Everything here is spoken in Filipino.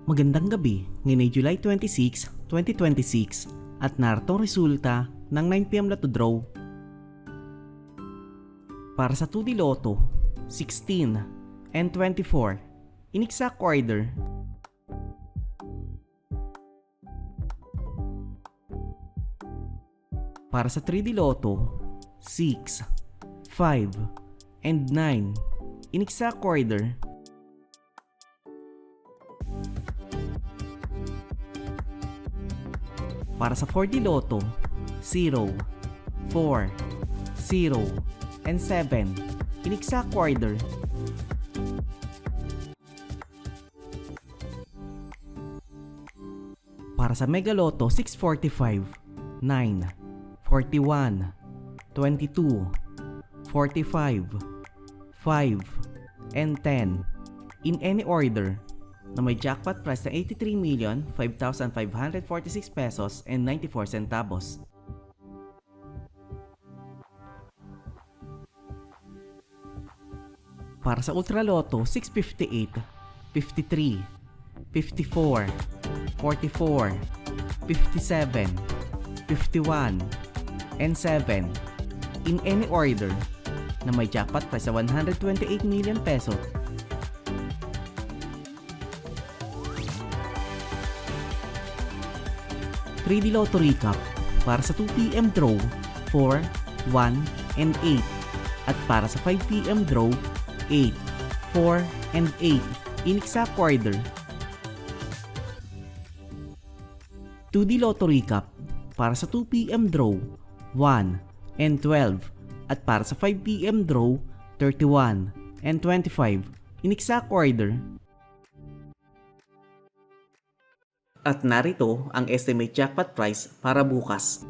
Magandang gabi, ngayon ay July 26, 2026 at narito ang resulta ng 9pm Lotto Draw. Para sa 2D Lotto, 16 and 24, in exact order. Para sa 3D Lotto, 6, 5, and 9, in exact order. Para sa 4D Lotto, 0, 4, 0, and 7, in exact order. Para sa Mega Lotto 645, 9, 41, 22, 45, 5, and 10, in any order, na may jackpot price na 83,05,546 pesos and 94 centavos. Para sa Ultra Lotto 658, 53, 54, 44, 57, 51, and 7, in any order, na may jackpot price na 128 million peso. '3D Lotto Recap para sa 2pm draw 4, 1, and 8 at para sa 5pm draw 8, 4, and 8 in exact order. 2D Lotto Recap para sa 2pm draw 1 and 12 at para sa 5pm draw 31 and 25 in exact order. At narito ang estimate jackpot price para bukas.